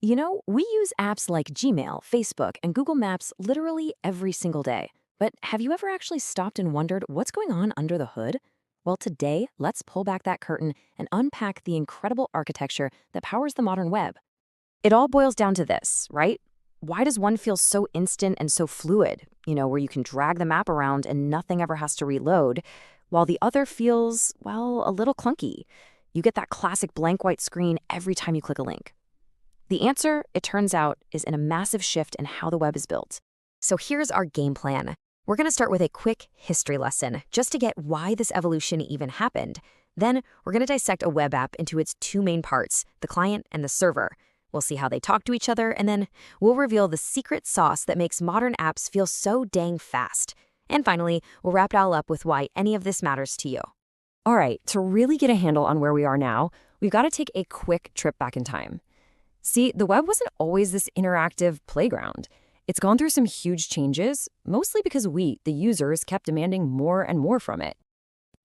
We use apps like Gmail, Facebook, and Google Maps literally every single day. But have you ever actually stopped and wondered what's going on under the hood? Well, today, let's pull back that curtain and unpack the incredible architecture that powers the modern web. It all boils down to this, right? Why does one feel so instant and so fluid, where you can drag the map around and nothing ever has to reload, while the other feels, well, a little clunky? You get that classic blank white screen every time you click a link. The answer, it turns out, is in a massive shift in how the web is built. So here's our game plan. We're going to start with a quick history lesson, just to get why this evolution even happened. Then we're going to dissect a web app into its two main parts, the client and the server. We'll see how they talk to each other, and then we'll reveal the secret sauce that makes modern apps feel so dang fast. And finally, we'll wrap it all up with why any of this matters to you. All right, to really get a handle on where we are now, we've got to take a quick trip back in time. See, the web wasn't always this interactive playground. It's gone through some huge changes, mostly because we, the users, kept demanding more and more from it.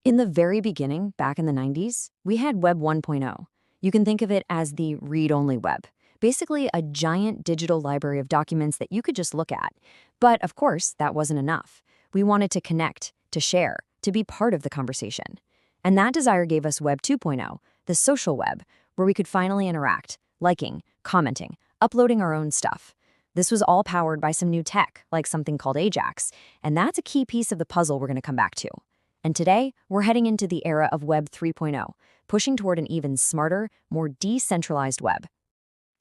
In the very beginning, back in the 90s, we had Web 1.0. You can think of it as the read-only web, basically a giant digital library of documents that you could just look at. But of course, that wasn't enough. We wanted to connect, to share, to be part of the conversation. And that desire gave us Web 2.0, the social web, where we could finally interact, liking, commenting, uploading our own stuff. This was all powered by some new tech, like something called Ajax, and that's a key piece of the puzzle we're going to come back to. And today, we're heading into the era of Web 3.0, pushing toward an even smarter, more decentralized web.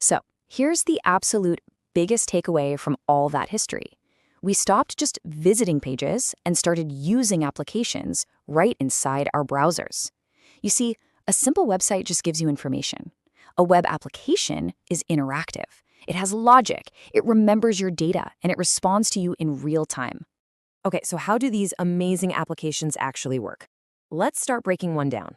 So, here's the absolute biggest takeaway from all that history. We stopped just visiting pages and started using applications right inside our browsers. You see, a simple website just gives you information. A web application is interactive. It has logic, it remembers your data, and it responds to you in real time. Okay, so how do these amazing applications actually work? Let's start breaking one down.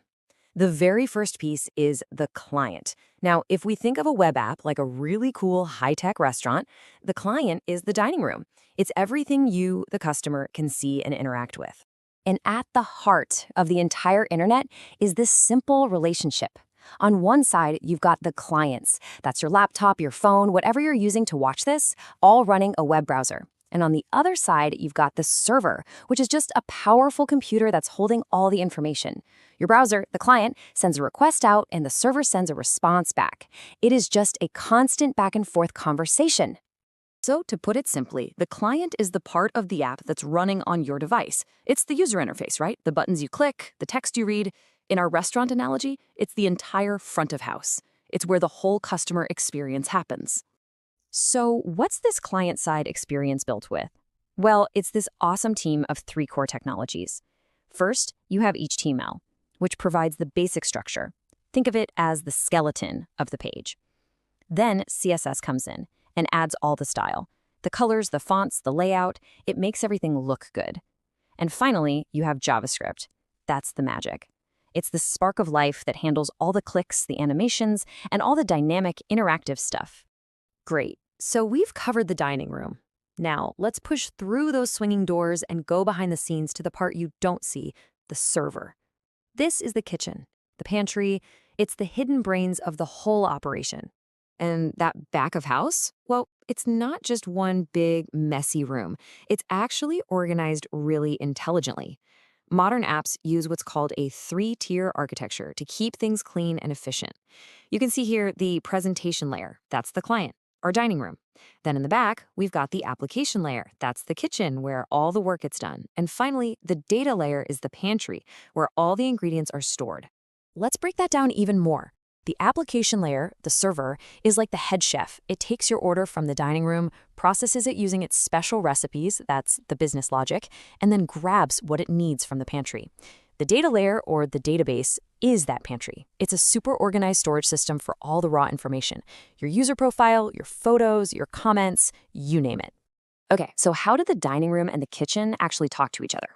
The very first piece is the client. Now, if we think of a web app like a really cool high-tech restaurant, the client is the dining room. It's everything you, the customer, can see and interact with. And at the heart of the entire internet is this simple relationship. On one side, you've got the clients. That's your laptop, your phone, whatever you're using to watch this, all running a web browser. And on the other side, you've got the server, which is just a powerful computer that's holding all the information. Your browser, the client, sends a request out and the server sends a response back. It is just a constant back and forth conversation. So to put it simply, the client is the part of the app that's running on your device. It's the user interface, right? The buttons you click, the text you read. In our restaurant analogy, it's the entire front of house. It's where the whole customer experience happens. So what's this client-side experience built with? Well, it's this awesome team of three core technologies. First, you have HTML, which provides the basic structure. Think of it as the skeleton of the page. Then CSS comes in and adds all the style. The colors, the fonts, the layout, it makes everything look good. And finally, you have JavaScript. That's the magic. It's the spark of life that handles all the clicks, the animations, and all the dynamic, interactive stuff. Great. So we've covered the dining room. Now, let's push through those swinging doors and go behind the scenes to the part you don't see, the server. This is the kitchen, the pantry. It's the hidden brains of the whole operation. And that back of house? Well, it's not just one big, messy room. It's actually organized really intelligently. Modern apps use what's called a three-tier architecture to keep things clean and efficient. You can see here the presentation layer. That's the client, our dining room. Then in the back, we've got the application layer. That's the kitchen where all the work gets done. And finally, the data layer is the pantry, where all the ingredients are stored. Let's break that down even more. The application layer, the server, is like the head chef. It takes your order from the dining room, processes it using its special recipes, that's the business logic, and then grabs what it needs from the pantry. The data layer, or the database, is that pantry. It's a super organized storage system for all the raw information. Your user profile, your photos, your comments, you name it. Okay, so how do the dining room and the kitchen actually talk to each other?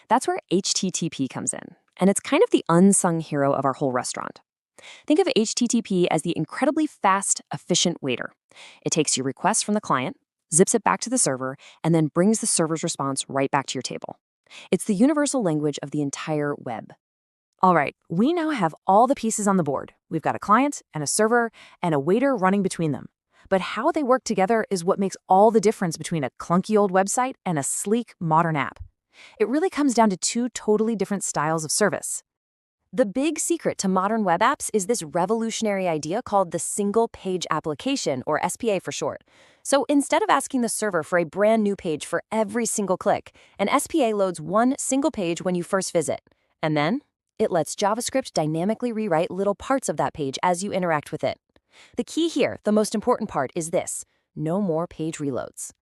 That's where HTTP comes in, and it's kind of the unsung hero of our whole restaurant. Think of HTTP as the incredibly fast, efficient waiter. It takes your request from the client, zips it back to the server, and then brings the server's response right back to your table. It's the universal language of the entire web. All right, we now have all the pieces on the board. We've got a client and a server and a waiter running between them. But how they work together is what makes all the difference between a clunky old website and a sleek, modern app. It really comes down to two totally different styles of service. The big secret to modern web apps is this revolutionary idea called the single page application, or SPA for short. So instead of asking the server for a brand new page for every single click, an SPA loads one single page when you first visit. And then it lets JavaScript dynamically rewrite little parts of that page as you interact with it. The key here, the most important part, is this: no more page reloads.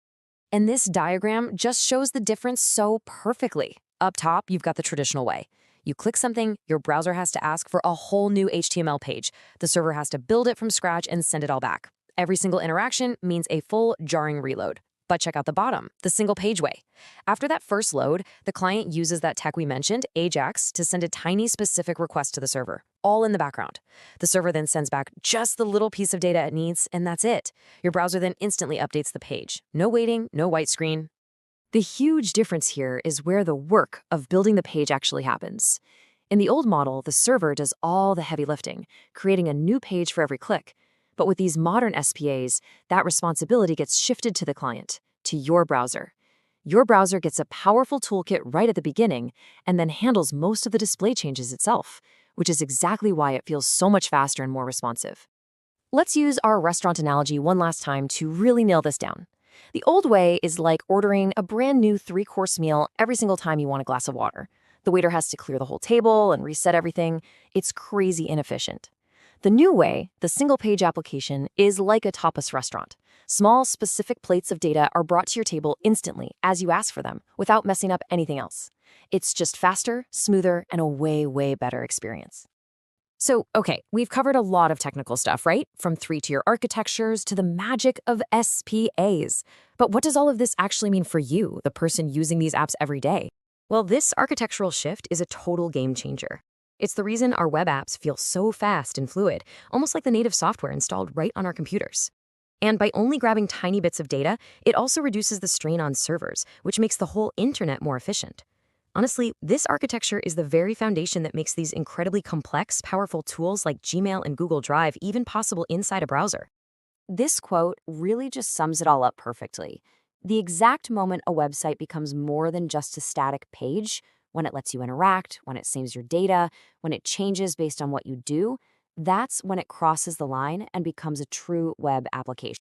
And this diagram just shows the difference so perfectly. Up top, you've got the traditional way. You click something, your browser has to ask for a whole new HTML page. The server has to build it from scratch and send it all back. Every single interaction means a full, jarring reload. But check out the bottom, the single page way. After that first load, the client uses that tech we mentioned, AJAX, to send a tiny specific request to the server, all in the background. The server then sends back just the little piece of data it needs, and that's it. Your browser then instantly updates the page. No waiting, no white screen. The huge difference here is where the work of building the page actually happens. In the old model, the server does all the heavy lifting, creating a new page for every click. But with these modern SPAs, that responsibility gets shifted to the client, to your browser. Your browser gets a powerful toolkit right at the beginning and then handles most of the display changes itself, which is exactly why it feels so much faster and more responsive. Let's use our restaurant analogy one last time to really nail this down. The old way is like ordering a brand new 3-course meal every single time you want a glass of water. The waiter has to clear the whole table and reset everything. It's crazy inefficient. The new way, the single-page application, is like a tapas restaurant. Small, specific plates of data are brought to your table instantly as you ask for them, without messing up anything else. It's just faster, smoother, and a way, way better experience. So, okay, we've covered a lot of technical stuff, right? From 3-tier architectures to the magic of SPAs. But what does all of this actually mean for you, the person using these apps every day? Well, this architectural shift is a total game changer. It's the reason our web apps feel so fast and fluid, almost like the native software installed right on our computers. And by only grabbing tiny bits of data, it also reduces the strain on servers, which makes the whole internet more efficient. Honestly, this architecture is the very foundation that makes these incredibly complex, powerful tools like Gmail and Google Drive even possible inside a browser. This quote really just sums it all up perfectly. The exact moment a website becomes more than just a static page, when it lets you interact, when it saves your data, when it changes based on what you do, that's when it crosses the line and becomes a true web application.